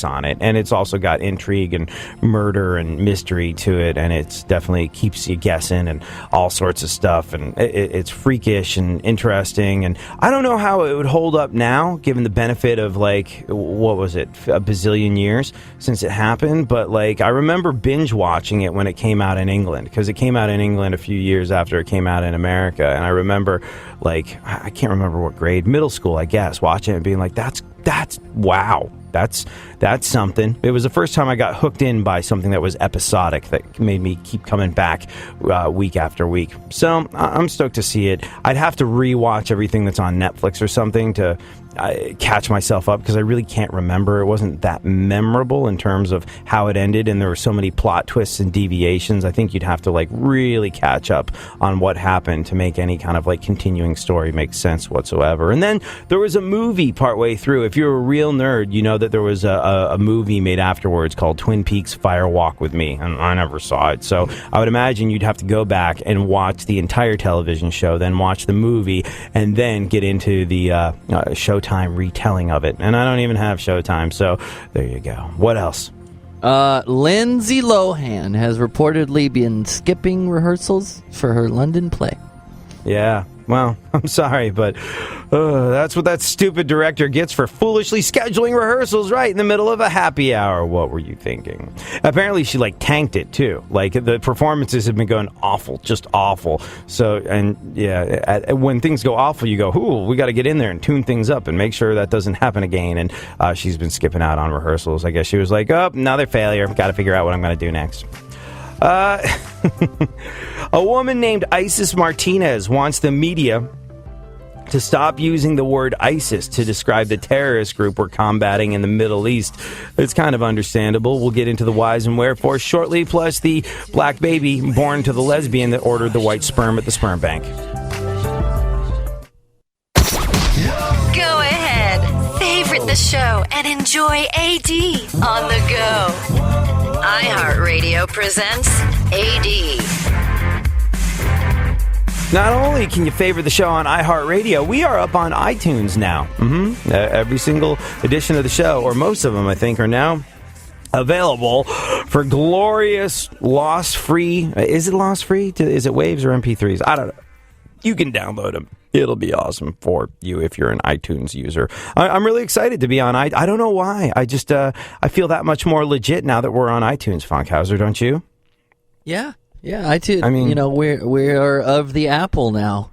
jokes on it, and it's also got intrigue and murder and mystery to it, and it's definitely keeps you guessing and all sorts of stuff, and it's freakish and interesting, and I don't know how it would hold up now, given the benefit of, like, what was it, a bazillion years since it happened, but, like, I remember binge watching it when it came out in England, because it came out in England a few years after it came out in America, and I remember, like, I can't remember what grade, middle school, I guess, watching it and being like, that's wow. That's something. It was the first time I got hooked in by something that was episodic that made me keep coming back week after week. So I'm stoked to see it. I'd have to rewatch everything that's on Netflix or something to catch myself up, because I really can't remember. It wasn't that memorable in terms of how it ended, and there were so many plot twists and deviations. I think you'd have to, like, really catch up on what happened to make any kind of, like, continuing story make sense whatsoever. And then there was a movie partway through. If you're a real nerd, you know that there was a movie made afterwards called Twin Peaks Fire Walk with Me, and I never saw it. So I would imagine you'd have to go back and watch the entire television show, then watch the movie, and then get into the Showtime retelling of it. And I don't even have Showtime, so there you go. What else? Lindsay Lohan has reportedly been skipping rehearsals for her London play. Yeah. Well, I'm sorry, but that's what that stupid director gets for foolishly scheduling rehearsals right in the middle of a happy hour. What were you thinking? Apparently, she, like, tanked it, too. Like, the performances have been going awful, just awful. So, and, yeah, when things go awful, you go, ooh, we got to get in there and tune things up and make sure that doesn't happen again. And she's been skipping out on rehearsals. I guess she was like, oh, another failure. Got to figure out what I'm going to do next. A woman named Isis Martinez wants the media to stop using the word ISIS to describe the terrorist group we're combating in the Middle East. It's kind of understandable. We'll get into the whys and wherefore shortly, plus the black baby born to the lesbian that ordered the white sperm at the sperm bank. Go ahead, favorite the show, and enjoy AD on the go. iHeartRadio presents AD. Not only can you favorite the show on iHeartRadio, we are up on iTunes now. Every single edition of the show, or most of them, I think, are now available for glorious loss-free. Is it loss-free? Is it waves or MP3s? I don't know. You can download them. It'll be awesome for you if you're an iTunes user. I'm really excited to be on I don't know why. I just I feel that much more legit now that we're on iTunes, Funkhouser, don't you? Yeah, iTunes. I mean, you know, we're of the Apple now.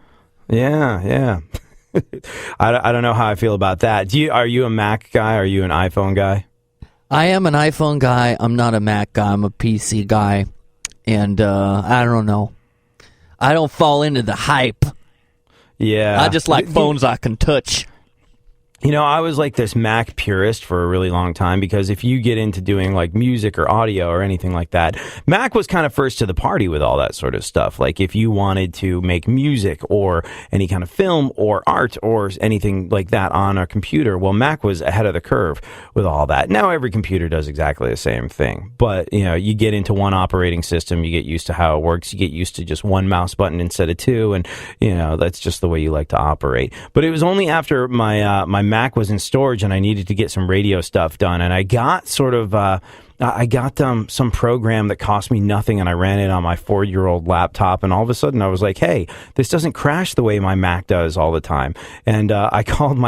Yeah. I don't know how I feel about that. Are you a Mac guy? Are you an iPhone guy? I am an iPhone guy. I'm not a Mac guy. I'm a PC guy, and I don't know. I don't fall into the hype. Yeah. I just like phones I can touch. You know, I was like this Mac purist for a really long time, because if you get into doing like music or audio or anything like that, Mac was kind of first to the party with all that sort of stuff. Like if you wanted to make music or any kind of film or art or anything like that on a computer, well, Mac was ahead of the curve with all that. Now every computer does exactly the same thing. But, you know, you get into one operating system, you get used to how it works, you get used to just one mouse button instead of two, and, you know, that's just the way you like to operate. But it was only after my Mac was in storage and I needed to get some radio stuff done, and I got sort of some program that cost me nothing, and I ran it on my 4-year-old laptop, and all of a sudden I was like, hey, this doesn't crash the way my Mac does all the time. And I called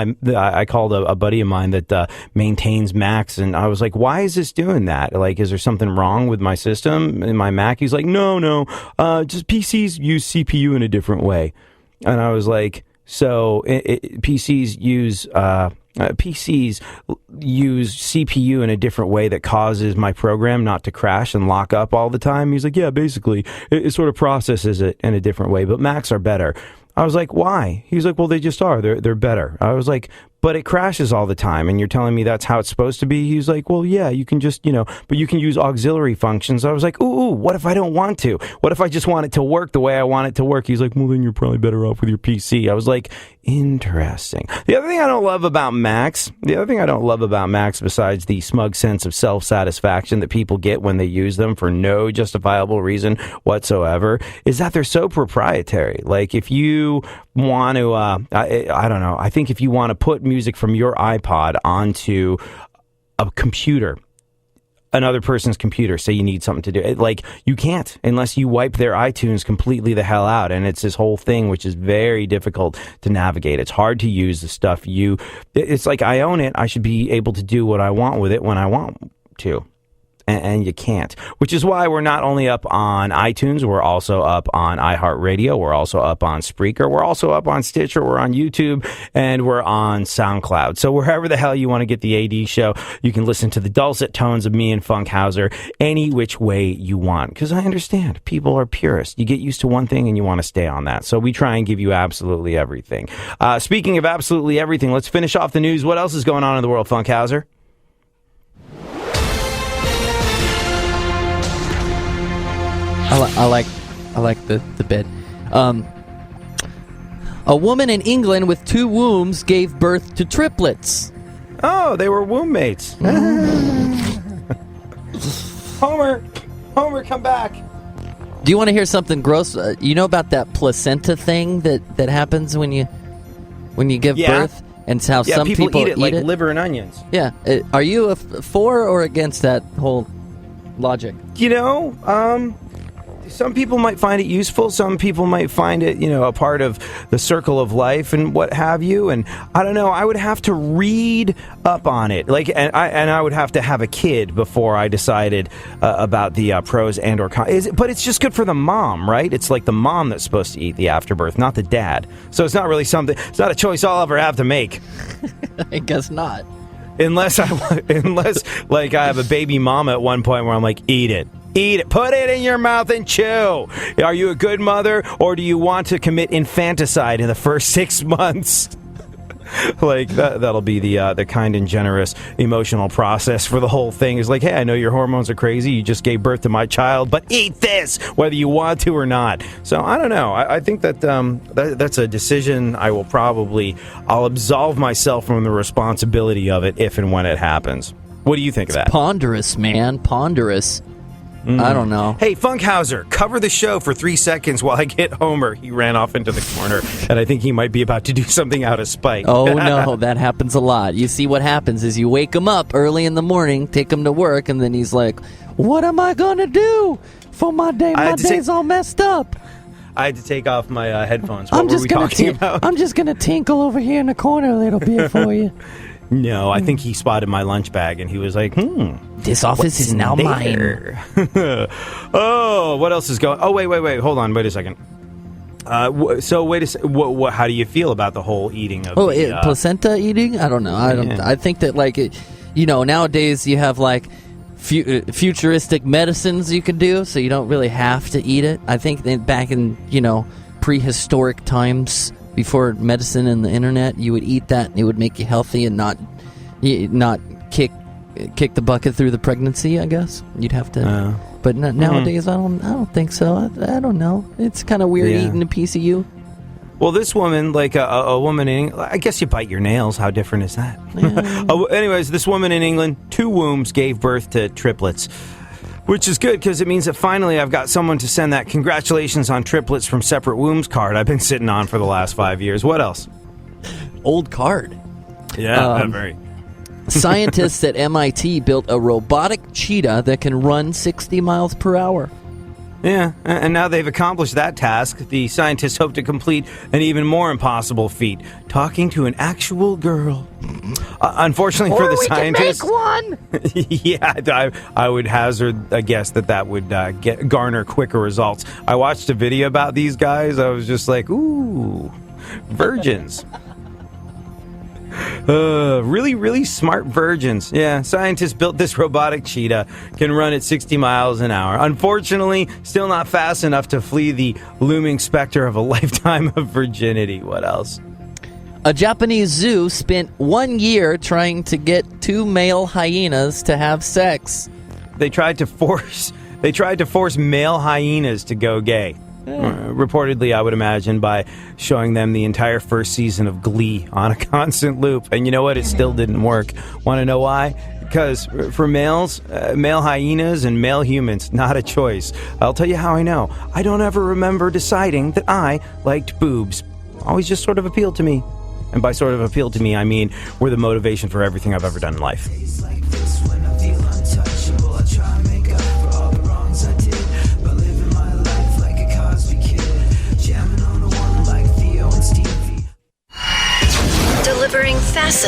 a buddy of mine that maintains Macs, and I was like, why is this doing that? Like, is there something wrong with my system in my Mac? He's like, no, just PCs use CPU in a different way. And I was like, so PCs use CPU in a different way that causes my program not to crash and lock up all the time. He's like, yeah, basically, it sort of processes it in a different way, but Macs are better. I was like, why? He's like, well, they just are. They're better. I was like, but it crashes all the time, and you're telling me that's how it's supposed to be? He's like, well, yeah, you can just, but you can use auxiliary functions. I was like, ooh, what if I don't want to? What if I just want it to work the way I want it to work? He's like, well, then you're probably better off with your PC. I was like, interesting. The other thing I don't love about Macs, besides the smug sense of self-satisfaction that people get when they use them for no justifiable reason whatsoever, is that they're so proprietary. Like, if you want to, I don't know, I think if you want to put music from your iPod onto a computer, another person's computer, say you need something to do. Like, you can't unless you wipe their iTunes completely the hell out. And it's this whole thing, which is very difficult to navigate. It's hard to use the stuff it's like, I own it. I should be able to do what I want with it when I want to. And you can't, which is why we're not only up on iTunes, we're also up on iHeartRadio, we're also up on Spreaker, we're also up on Stitcher, we're on YouTube, and we're on SoundCloud. So wherever the hell you want to get the AD show, you can listen to the dulcet tones of me and Funkhouser any which way you want. Because I understand, people are purists. You get used to one thing and you want to stay on that. So we try and give you absolutely everything. Speaking of absolutely everything, let's finish off the news. What else is going on in the world, Funkhouser? I like the bed. A woman in England with 2 wombs gave birth to triplets. Oh, they were womb mates. Homer, come back. Do you want to hear something gross? You know about that placenta thing that happens when you give birth, and how some people eat it like liver and onions. Yeah. Are you for or against that whole logic? Some people might find it useful. Some people might find it, a part of the circle of life and what have you. And I don't know. I would have to read up on it, and I would have to have a kid before I decided about the pros and or cons. But it's just good for the mom, right? It's like the mom that's supposed to eat the afterbirth, not the dad. So it's not really something. It's not a choice I'll ever have to make. I guess not. Unless I have a baby mama at one point where I'm like, eat it. Eat it. Put it in your mouth and chew. Are you a good mother, or do you want to commit infanticide in the first 6 months? That'll be the kind and generous emotional process for the whole thing. Is like, hey, I know your hormones are crazy. You just gave birth to my child, but eat this, whether you want to or not. So I don't know. I think that that's a decision I'll absolve myself from the responsibility of it if and when it happens. What do you think of that? Ponderous, man. Ponderous. I don't know. Hey, Funkhouser, cover the show for 3 seconds while I get Homer. He ran off into the corner, and I think he might be about to do something out of spite. Oh, no, that happens a lot. You see, what happens is you wake him up early in the morning, take him to work, and then he's like, what am I going to do for my day? My day's all messed up. I had to take off my headphones. What were we talking about? I'm just going to tinkle over here in the corner a little bit for you. No, I think he spotted my lunch bag, and he was like, this office is now mine. Oh, what else is going on? Oh, wait. Hold on. Wait a second. So, wait a second. How do you feel about the whole eating of placenta eating? I don't know. I think that, nowadays you have, futuristic medicines you can do, so you don't really have to eat it. I think that back in, prehistoric times, before medicine and the internet, you would eat that and it would make you healthy and not kick the bucket through the pregnancy, I guess. You'd have to. But nowadays, I don't think so. I don't know. It's kind of weird eating a piece of you. Well, this woman, a woman in I guess you bite your nails. How different is that? Yeah. Anyways, this woman in England, 2 wombs, gave birth to triplets. Which is good, because it means that finally I've got someone to send that congratulations on triplets from separate wombs card I've been sitting on for the last 5 years. What else? Old card. Yeah, very. Scientists at MIT built a robotic cheetah that can run 60 miles per hour. Yeah, and now they've accomplished that task. The scientists hope to complete an even more impossible feat, talking to an actual girl. Unfortunately for the scientists... Can make one! Yeah, I would hazard a guess that would garner quicker results. I watched a video about these guys. I was just like, ooh, virgins. Really, really smart virgins. Yeah, scientists built this robotic cheetah, can run at 60 miles an hour. Unfortunately, still not fast enough to flee the looming specter of a lifetime of virginity. What else? A Japanese zoo spent 1 year trying to get 2 male hyenas to have sex. They tried to force male hyenas to go gay. Reportedly, I would imagine, by showing them the entire first season of Glee on a constant loop. And you know what? It still didn't work. Want to know why? Because for males, male hyenas and male humans, not a choice. I'll tell you how I know. I don't ever remember deciding that I liked boobs. Always just sort of appealed to me. And by sort of appealed to me, I mean were the motivation for everything I've ever done in life.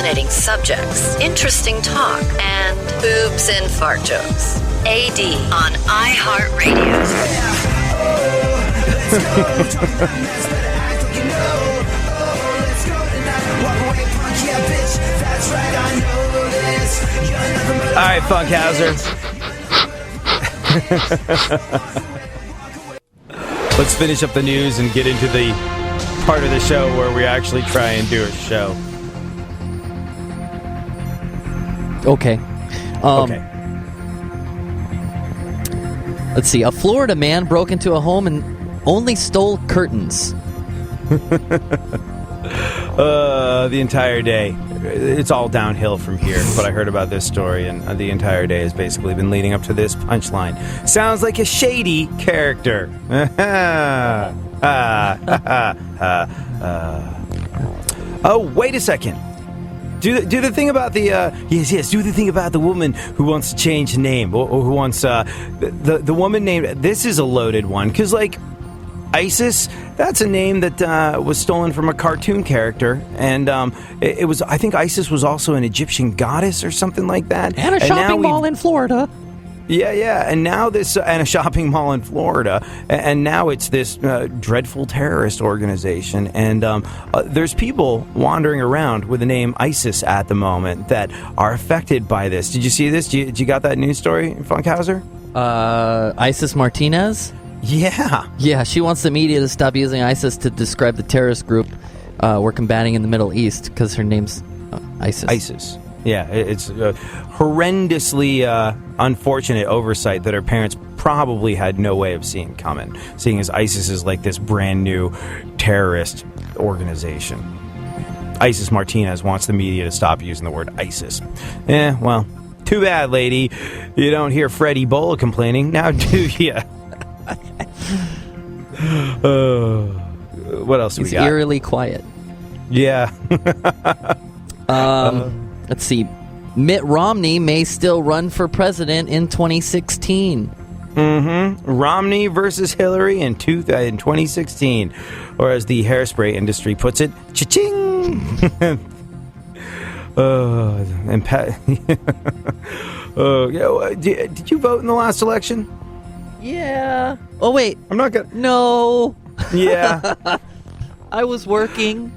fascinating subjects, interesting talk, and boobs and fart jokes. AD on iHeartRadio. All right, Funkhouser. Let's finish up the news and get into the part of the show where we actually try and do a show. Okay. Okay. Let's see. A Florida man broke into a home and only stole curtains. The entire day. It's all downhill from here, but I heard about this story, and the entire day has basically been leading up to this punchline. Sounds like a shady character. Oh, wait a second. Do the thing about the yes. Do the thing about the woman who wants to change the name, or who wants the woman named. This is a loaded one because like ISIS. That's a name that was stolen from a cartoon character, and it was. I think ISIS was also an Egyptian goddess or something like that. And a shopping mall in Florida. Yeah, and now this and a shopping mall in Florida, and now it's this dreadful terrorist organization, and there's people wandering around with the name ISIS at the moment that are affected by this. Did you see this? Did you got that news story, Funkhouser? ISIS Martinez? Yeah, she wants the media to stop using ISIS to describe the terrorist group we're combating in the Middle East because her name's ISIS. Yeah, it's a horrendously unfortunate oversight that her parents probably had no way of seeing coming, seeing as ISIS is like this brand new terrorist organization. ISIS Martinez wants the media to stop using the word ISIS. Well, too bad, lady. You don't hear Freddie Bola complaining, now do you? What else do we got? He's eerily quiet. Yeah. Let's see. Mitt Romney may still run for president in 2016. Romney versus Hilary in 2016. Or as the hairspray industry puts it, cha-ching! Did you vote in the last election? Yeah. Oh, wait. I'm not gonna... No. Yeah. I was working.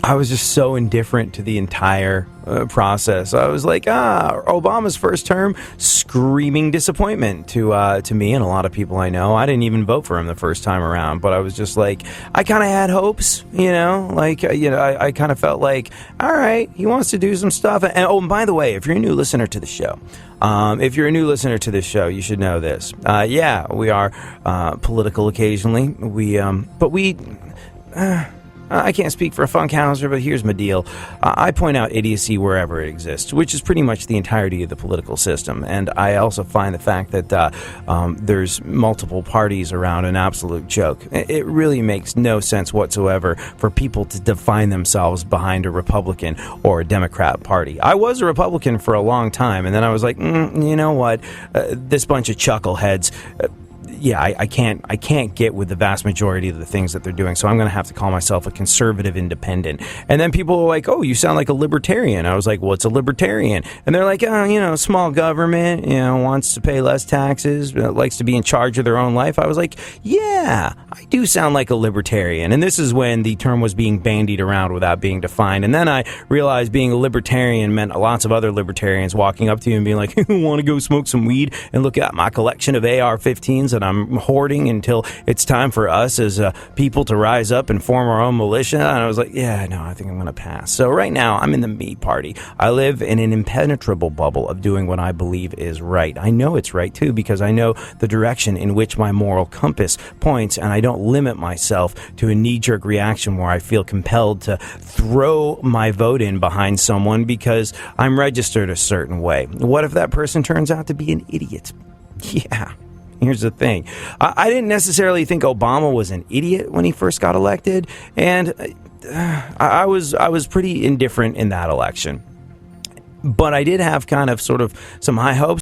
I was just so indifferent to the entire process. I was like, Obama's first term, screaming disappointment to me and a lot of people I know. I didn't even vote for him the first time around, but I was just like, I kind of had hopes, I kind of felt like, all right, he wants to do some stuff. And by the way, if you're a new listener to the show, you should know this. We are political occasionally. I can't speak for a Funkhouser, but here's my deal. I point out idiocy wherever it exists, which is pretty much the entirety of the political system. And I also find the fact that there's multiple parties around an absolute joke. It really makes no sense whatsoever for people to define themselves behind a Republican or a Democrat party. I was a Republican for a long time, and then I was like, you know what? This bunch of chuckleheads... I can't get with the vast majority of the things that they're doing, so I'm going to have to call myself a conservative independent. And then people were like, oh, you sound like a libertarian. I was like, what's a libertarian? And they're like, small government, wants to pay less taxes, likes to be in charge of their own life. I was like, yeah, I do sound like a libertarian. And this is when the term was being bandied around without being defined. And then I realized being a libertarian meant lots of other libertarians walking up to you and being like, want to go smoke some weed and look at my collection of AR-15s that I'm hoarding until it's time for us as people to rise up and form our own militia. And I was like, I think I'm going to pass. So right now, I'm in the me party. I live in an impenetrable bubble of doing what I believe is right. I know it's right, too, because I know the direction in which my moral compass points, and I don't limit myself to a knee-jerk reaction where I feel compelled to throw my vote in behind someone because I'm registered a certain way. What if that person turns out to be an idiot? Yeah. Here's the thing. I didn't necessarily think Obama was an idiot when he first got elected, and I was pretty indifferent in that election. But I did have kind of sort of some high hopes.